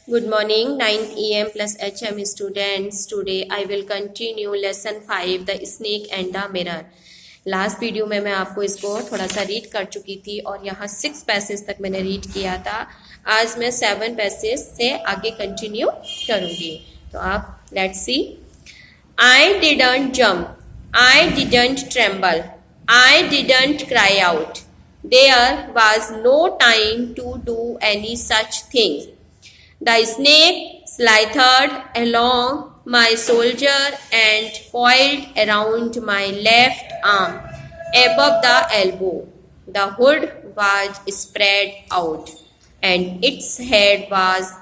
Good morning, 9 a.m. plus HM students. Today I will continue lesson 5, the snake and the mirror. Last video में मैं आपको इसको थोड़ा सा रीड कर चुकी थी और यहाँ 6 पैसेज तक मैंने रीड किया था. आज मैं 7 पैसेज से आगे कंटिन्यू करूँगी. तो आप let's see. I didn't jump. I didn't tremble. I didn't cry out. There was no time to do any such thing. The snake slithered along my shoulder and coiled around my left arm above the elbow. The hood was spread out, and its head was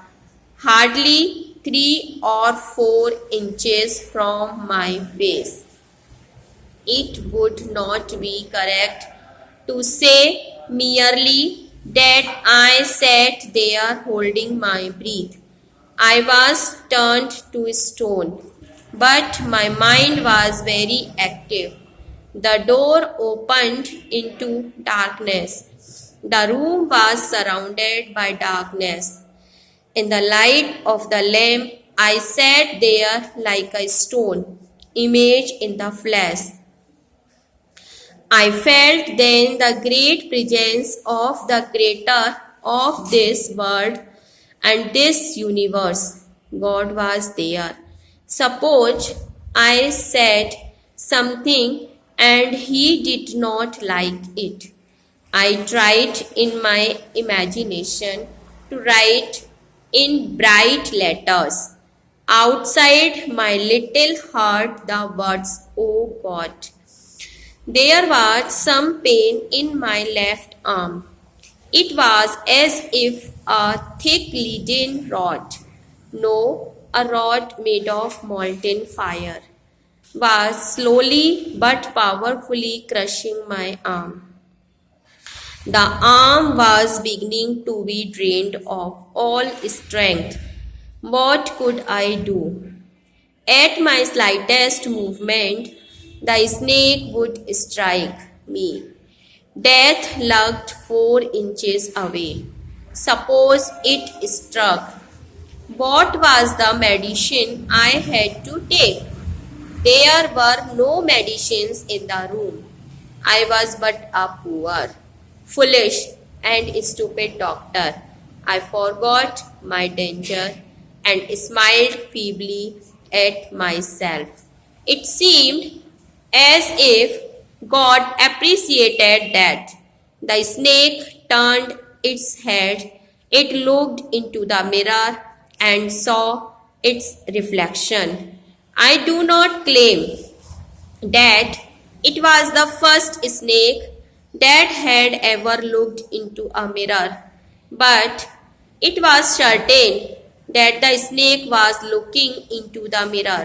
hardly 3 or 4 inches from my face. It would not be correct to say merely that I sat there holding my breath. I was turned to stone, but my mind was very active. The door opened into darkness. The room was surrounded by darkness. In the light of the lamp, I sat there like a stone image in the flesh. I felt then the great presence of the creator of this world and this universe. God was there. Suppose I said something and he did not like it. I tried in my imagination to write in bright letters outside my little heart the words, "Oh God." There was some pain in my left arm. It was as if a thick leaden rod, no, a rod made of molten fire, was slowly but powerfully crushing my arm. The arm was beginning to be drained of all strength. What could I do? At my slightest movement, the snake would strike me. Death lurked 4 inches away. Suppose it struck. What was the medicine I had to take? There were no medicines in the room. I was but a poor, foolish, and stupid doctor. I forgot my danger and smiled feebly at myself. It seemed as if God appreciated that. The snake turned its head. It looked into the mirror and saw its reflection. I do not claim that it was the first snake that had ever looked into a mirror, but it was certain that the snake was looking into the mirror.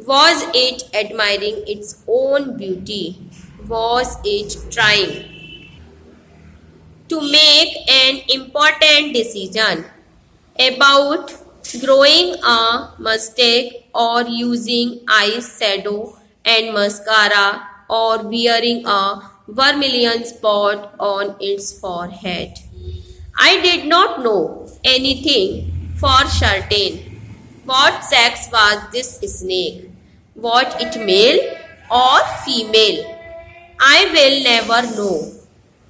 Was it admiring its own beauty? Was it trying to make an important decision about growing a mustache or using eyeshadow and mascara or wearing a vermilion spot on its forehead? I did not know anything for certain. What sex was this snake? Was it male or female? I will never know.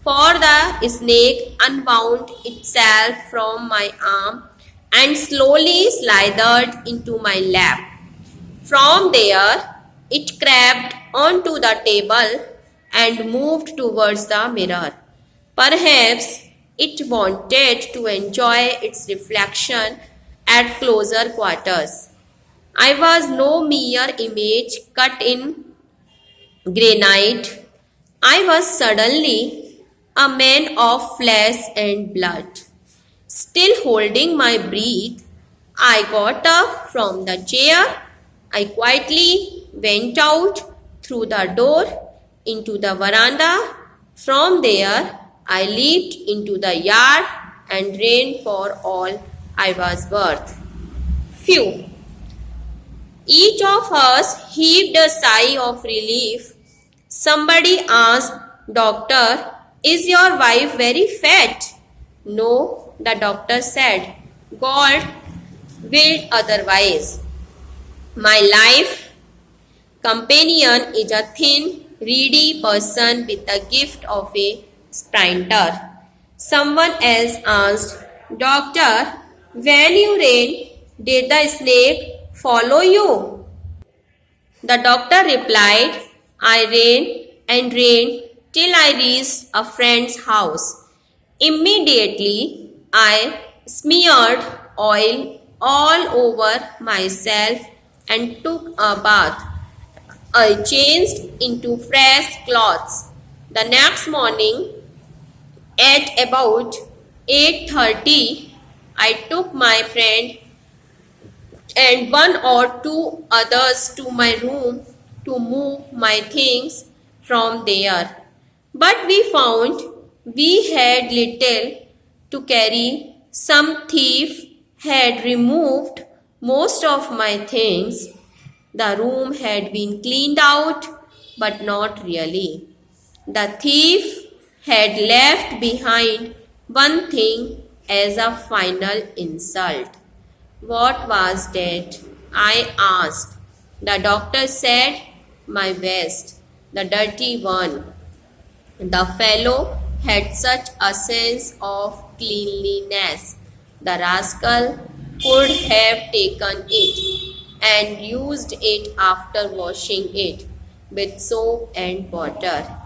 For the snake unwound itself from my arm and slowly slithered into my lap. From there, it crept onto the table and moved towards the mirror. Perhaps it wanted to enjoy its reflection at closer quarters. I was no mere image cut in granite. I was suddenly a man of flesh and blood. Still holding my breath, I got up from the chair. I quietly went out through the door into the veranda. From there, I leaped into the yard and ran for all I was worth. Phew! Each of us heaved a sigh of relief. Somebody asked, "Doctor, is your wife very fat?" "No," the doctor said. "God, willed otherwise. My life companion is a thin, reedy person with the gift of a sprinter. Someone else asked, Doctor, when you ran, did the snake follow you? The doctor replied, I ran and ran till I reached a friend's house. Immediately, I smeared oil all over myself and took a bath. I changed into fresh clothes. The next morning, at about 8:30, I took my friend and one or two others to my room to move my things from there. But we found we had little to carry. Some thief had removed most of my things. The room had been cleaned out, but not really. The thief had left behind one thing as a final insult. What was that? I asked. The doctor said, my vest, the dirty one. The fellow had such a sense of cleanliness. The rascal could have taken it and used it after washing it with soap and water.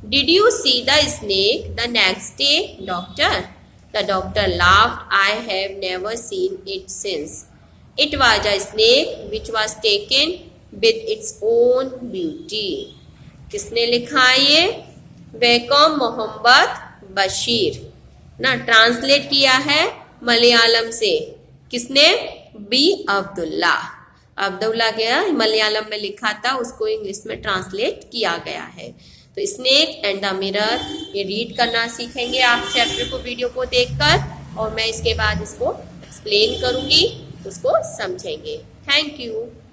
Did you see the snake the next day, doctor? The doctor laughed. I have never seen it since. It was a snake which was taken with its own beauty. किसने लिखा है ये? Vacuum Mohammad Bashir ना, translate किया है मलयालम से। किसने? B Abdullah. Abdullah गया मलयालम में लिखा था, उसको इंग्लिश में ट्रांसलेट किया गया है। तो स्नेक एंड द मिरर ये रीड करना सीखेंगे आप चैप्टर को वीडियो को देखकर, और मैं इसके बाद इसको एक्सप्लेन करूंगी, उसको समझेंगे। Thank you.